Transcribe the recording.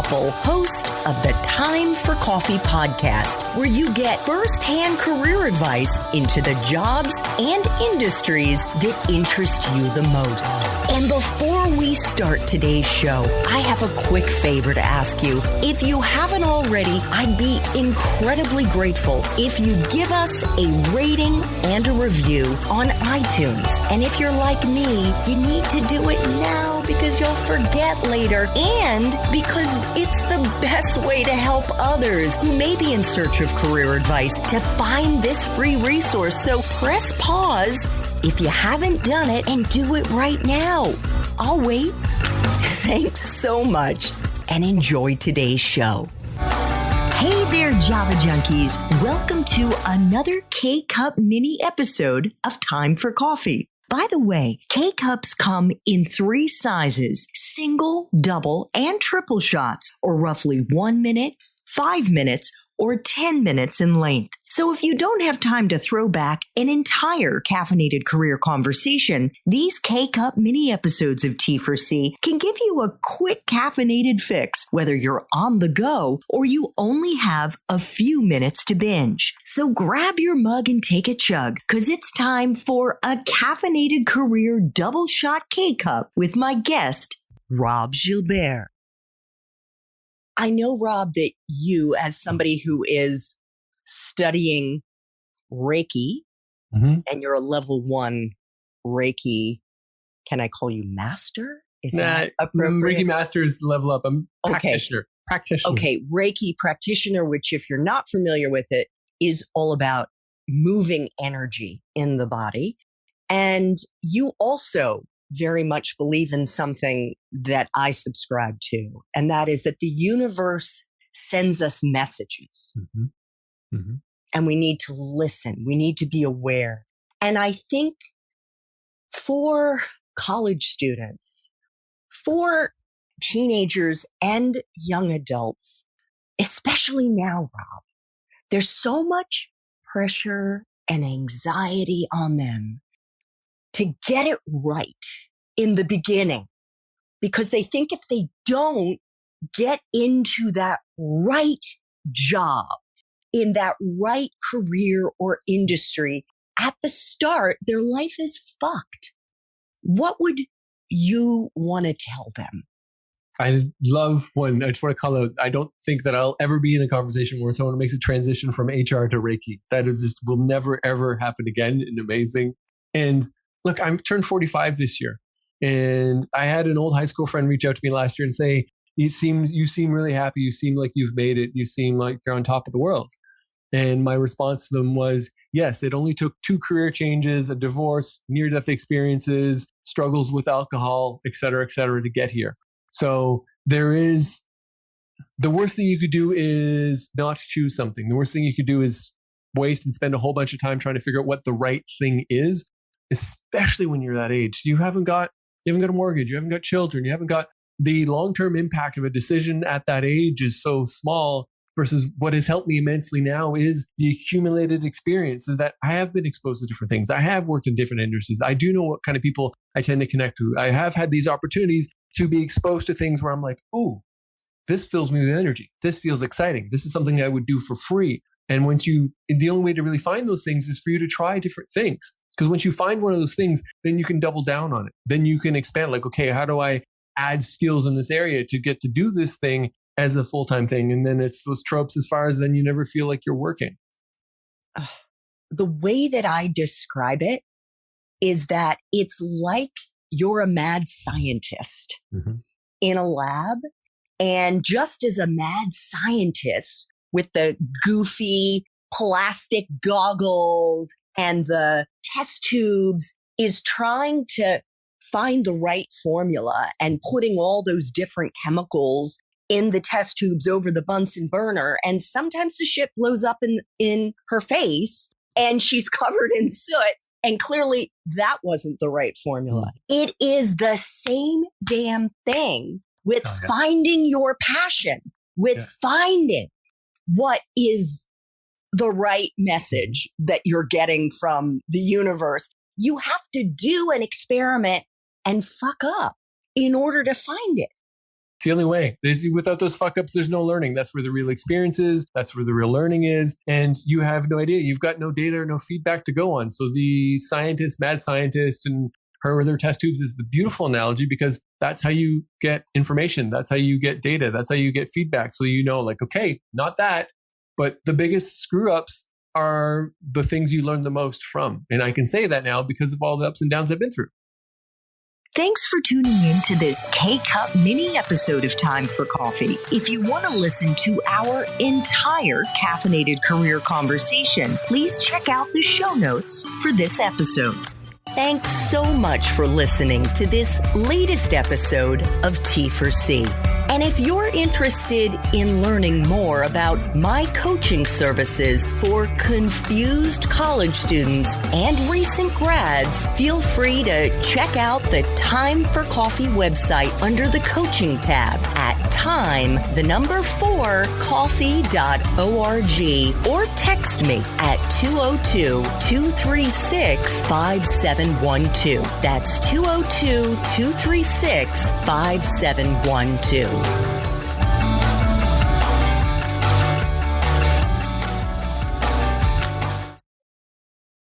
Koppel, host of the Time for Coffee podcast, where you get firsthand career advice into the jobs and industries that interest you the most. And before we start today's show, I have a quick favor to ask you. If you haven't already, I'd be incredibly grateful if you give us a rating and a review on iTunes. And if you're like me, you need to do it now because you'll forget later and because it's the best way to help others who may be in search of career advice to find this free resource. So press pause if you haven't done it and do it right now. I'll wait. Thanks so much and enjoy today's show. Hey there, Java Junkies. Welcome to another K-Cup mini episode of Time for Coffee. By the way, K-Cups come in 3 sizes, single, double, and triple shots, or roughly 1 minute, 5 minutes, or 10 minutes in length. So if you don't have time to throw back an entire caffeinated career conversation, these K-Cup mini episodes of T4C can give you a quick caffeinated fix, whether you're on the go or you only have a few minutes to binge. So grab your mug and take a chug, because it's time for a caffeinated career double shot K-Cup with my guest, Robb Gilbear. I know, Robb, that you, as somebody who is studying Reiki, and you're a level 1 Reiki, can I call you master? Is that appropriate? Reiki master is the level up. I'm practitioner. Okay, Reiki practitioner, which if you're not familiar with it, is all about moving energy in the body. And you also very much believe in something that I subscribe to, and that is that the universe sends us messages. And we need to listen. We need to be aware. And I think for college students, for teenagers and young adults, especially now, Robb, there's so much pressure and anxiety on them to get it right in the beginning, because they think if they don't get into that right job, in that right career or industry at the start, their life is fucked. What would you want to tell them? I just want to call out, I don't think that I'll ever be in a conversation where someone makes a transition from HR to Reiki. That is just will never, ever happen again, and amazing. And look, I'm turned 45 this year, and I had an old high school friend reach out to me last year and say, you seem really happy. You seem like you've made it. You seem like you're on top of the world. And my response to them was, yes, it only took 2 career changes, a divorce, near-death experiences, struggles with alcohol, et cetera, to get here. So the worst thing you could do is not choose something. The worst thing you could do is waste and spend a whole bunch of time trying to figure out what the right thing is, especially when you're that age. You haven't got a mortgage. You haven't got children. You haven't got the long-term impact of a decision at that age is so small. Versus what has helped me immensely now is the accumulated experience that I have been exposed to different things. I have worked in different industries. I do know what kind of people I tend to connect to. I have had these opportunities to be exposed to things where I'm like, ooh, this fills me with energy. This feels exciting. This is something I would do for free. And the only way to really find those things is for you to try different things. Because once you find one of those things, then you can double down on it. Then you can expand, like, okay, how do I add skills in this area to get to do this thing as a full-time thing? And then it's those tropes as far as then you never feel like you're working. The way that I describe it is that it's like you're a mad scientist in a lab. And just as a mad scientist with the goofy plastic goggles and the test tubes is trying to find the right formula and putting all those different chemicals in the test tubes over the Bunsen burner. And sometimes the shit blows up in her face and she's covered in soot. And clearly that wasn't the right formula. It is the same damn thing with finding your passion, with finding what is the right message that you're getting from the universe. You have to do an experiment and fuck up in order to find it. It's the only way. Without those fuck ups, there's no learning. That's where the real experience is. That's where the real learning is. And you have no idea. You've got no data or no feedback to go on. So the scientist, mad scientist, and her with her test tubes is the beautiful analogy, because that's how you get information. That's how you get data. That's how you get feedback. So you know, like, okay, not that, but the biggest screw ups are the things you learn the most from. And I can say that now because of all the ups and downs I've been through. Thanks for tuning in to this K-Cup mini episode of Time for Coffee. If you want to listen to our entire caffeinated career conversation, please check out the show notes for this episode. Thanks so much for listening to this latest episode of T4C. And if you're interested in learning more about my coaching services for confused college students and recent grads, feel free to check out the Time for Coffee website under the coaching tab at time4coffee.org or text me at 202-236-5712. That's 202-236-5712.